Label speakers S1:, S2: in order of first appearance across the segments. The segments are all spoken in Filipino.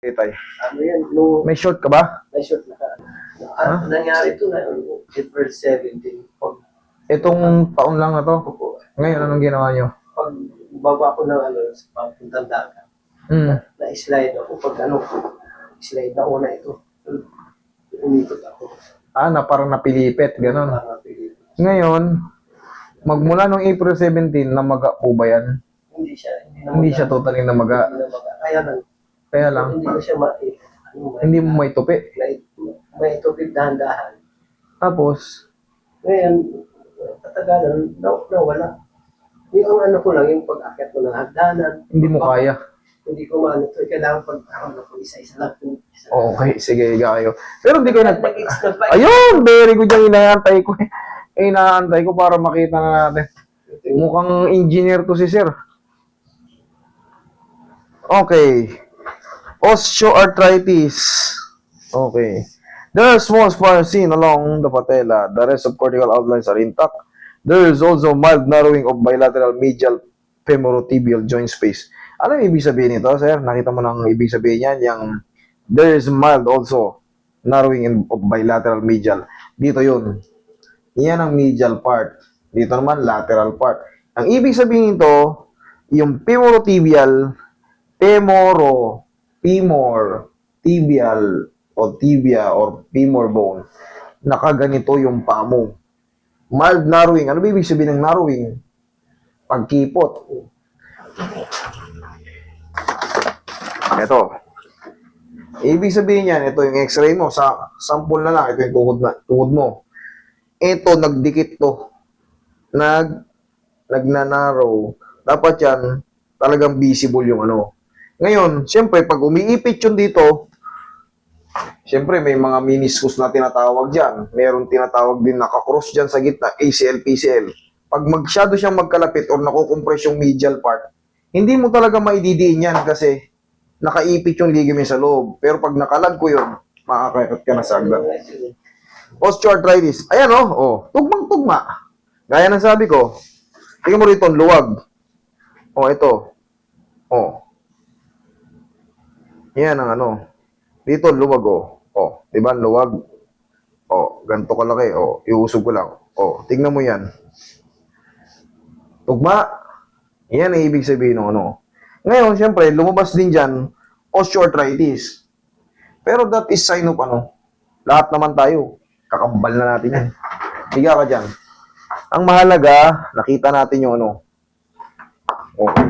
S1: Okay, tay.
S2: Ano yan, no,
S1: May short ka ba?
S2: may short na nangyari ito na April 17.
S1: Itong taon lang na to.
S2: Po,
S1: Ngayon, anong ginawa nyo?
S2: pag baba ko ng sa papuntang dagat, na-slide ako slide na una ito. Umikot ako.
S1: Na parang napilipit, gano'n.
S2: Para pili.
S1: Ngayon, magmula nung April 17, namaga po ba yan? Hindi siya totally namaga.
S2: Hindi na maga.
S1: Kaya lang,
S2: Hindi ko siya
S1: hindi mo may tupi.
S2: may tubig dahan-dahan.
S1: Tapos,
S2: Ngayon, katagalan, nawala. Yung ang ano ko lang, yung pag-akit ko ng hagdanan.
S1: hindi mo kaya.
S2: Hindi ko maano ito. Kailangan pag-akit ko isa-isa lang.
S1: Okay, sige, higa kayo. Pero hindi kayo
S2: Nag-extra
S1: Ayun, very good yung inaantay ko. Inaantay ko para makita na natin. Mukhang engineer to si sir. Okay. Osteoarthritis. Okay. There are small spars seen along the patella. The rest of cortical outlines are intact. There is also mild narrowing of bilateral medial femorotibial joint space. Ano yung ibig sabihin nito, sir? Nakita mo nang ibig sabihin yan, yung there is mild also narrowing of bilateral medial. Dito yun. Yan ang medial part. Dito naman, lateral part. Ang ibig sabihin nito, yung femorotibial, tibial, o tibia, or femur bone, nakaganito yung paa mo. Mild narrowing. Ano ba ibig sabihin ng narrowing? Pagkipot. Ito. Ibig sabihin yan, ito yung x-ray mo. Sa sample na lang, ito yung tuhod mo. Ito, nagdikit to. Nagnanarrow. Dapat yan, talagang visible yung ano. Ngayon, siyempre, pag umiipit yun dito, siyempre, may mga meniscus na tinatawag dyan. Meron tinatawag din nakakross dyan sa gitna, ACL, PCL. Pag masyado siyang magkalapit or nakukompress yung medial part, hindi mo talaga maididiin yan kasi nakaipit yung ligament sa loob. Pero pag nakalag ko yun, makakakit ka na sa agad. Osteoarthritis. Ayan tugmang-tugma. Gaya ng sabi ko, tingnan mo rito, luwag. Ito. Yan ang ano. Dito, luwag, di ba, luwag? Ganito kalaki, iusog ko lang. Tingnan mo yan. Tugma. Yan ang ibig sabihin ng ano. Ngayon, siyempre, lumabas din dyan, osteoarthritis. Pero that is sign of ano. Lahat naman tayo. Kakambal na natin yan. Higa ka dyan. Ang mahalaga, nakita natin yung ano.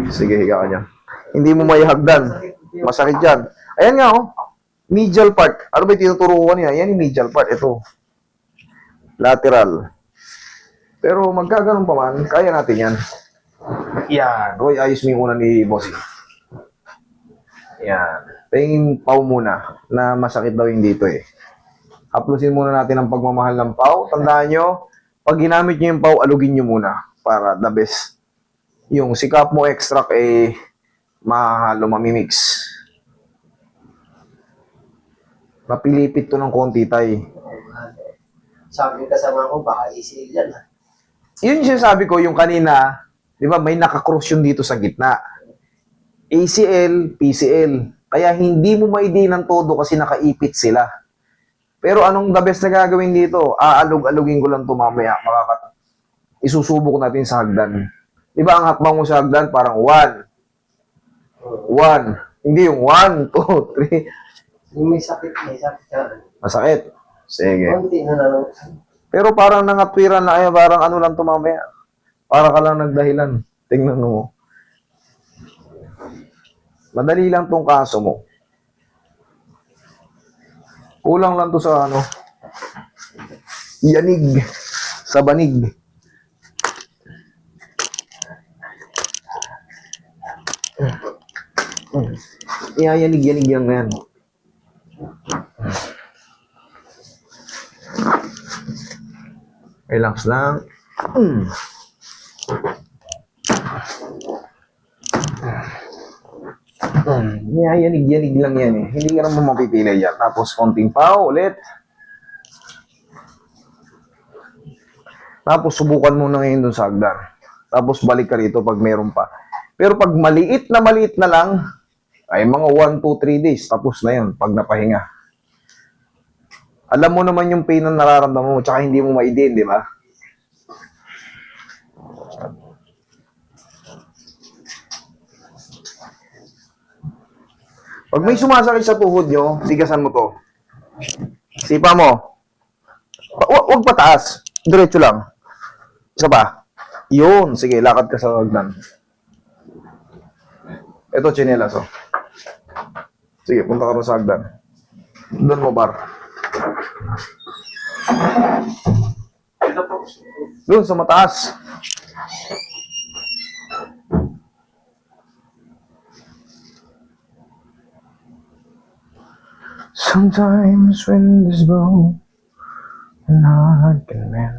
S1: Sige, higa ka dyan. Hindi mo may hagdan. Masakit yan. Ayan nga, medial part. Ano ba yung tinuturo ko niya? Yan yung medial part. Ito. Lateral. Pero magkaganon pa man, kaya natin yan. Yan. Roy, ayos mo yung una ni Bossy. Yan. Tingin pau muna na masakit daw yung dito eh. Haplusin muna natin ang pagmamahal ng pau. Tandaan nyo, pag ginamit nyo yung pau, alugin nyo muna para the best. Yung sikap mo extract mahalo mamimix. Mapilipit to ng konti, tay.
S2: Sabi kasama ko, baka ACL yan.
S1: Yun yung sinasabi ko, yung kanina, di ba, may nakakross yun dito sa gitna. ACL, PCL. Kaya hindi mo maidiin ng todo kasi nakaipit sila. Pero anong the best na gagawin dito? Aalog-alugin ko lang ito mamaya. Isusubok natin sa hagdan. Di ba ang hakbang mo sa hagdan? Parang 1. Hindi yung 1, 2, 3.
S2: Yung may sakit ka.
S1: Masakit. Sige.
S2: Konti na lang.
S1: Pero parang nangatwiran na parang ano lang ito mamaya. Para ka lang nagdahilan. Tingnan mo. Madali lang tong kaso mo. Kulang lang to sa ano. Yanig. Sa banig. Yanig yan yan. Relax lang. Yanig lang yan eh. Hindi ka naman mapipili yan. Tapos konting pao ulit. Tapos subukan mo na ngayon dun sa hagdan. Tapos balik ka rito pag meron pa. Pero pag maliit na lang, Ay mga 1, 2, 3 days, tapos na yun pag napahinga. Alam mo naman yung pain na nararamdaman mo, tsaka hindi mo maidiin, di ba? Pag may sumasakit sa tuhod nyo, tigasan mo to. Sipa mo. Huwag pataas. Diretso lang. Isa pa. Yun. Sige, lakad ka sa hagdan. Ito, chinelas, oh. Sige, punta ka rin sa hagdan. Doon mo, bar.
S2: Ito po.
S1: Doon, sa mataas. Sometimes when there's low, and heart can mend.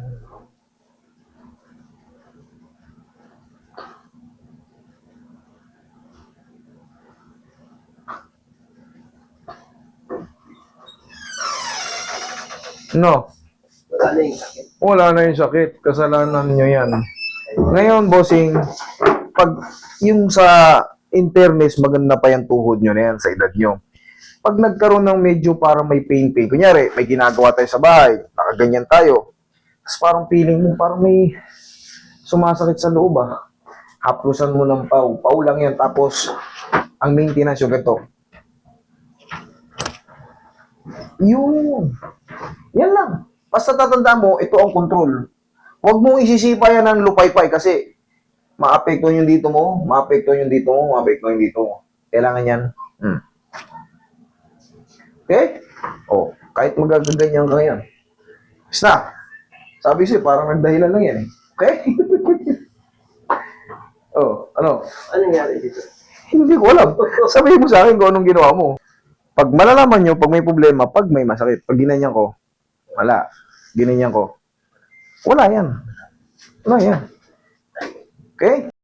S1: No,
S2: Wala na yung sakit.
S1: wala na yung sakit. Kasalanan nyo yan. Ngayon, bossing, pag yung sa in fairness, maganda pa yung tuhod nyo na yan sa edad nyo. Pag nagkaroon ng medyo parang may pain-pain, kunyari, may ginagawa tayo sa bahay, nakaganyan tayo, tapos parang feeling mo, parang may sumasakit sa loob ah. Haplusan mo ng pau. Pau lang yan. Tapos, ang maintenance yung ganito. Yun. Yan lang. Basta tatandaan mo, ito ang control. Huwag mong isisipa yan ng lupay-pay kasi maapekto yung dito mo, maapekto yung dito mo, maapekto yung dito mo. Kailangan yan. Okay? O, kahit magaganyan ka ngayon. Basta, sabi sa'yo, parang nagdahilan lang yan eh. Okay? Oh, ano?
S2: Ano nangyari dito?
S1: Hindi ko alam. Sabihin mo sa akin kung anong ginawa mo. Pag malalaman nyo, pag may problema, pag may masakit, pag ginanyan ko, wala. Ginanyan ko, wala yan. Wala yan. Okay?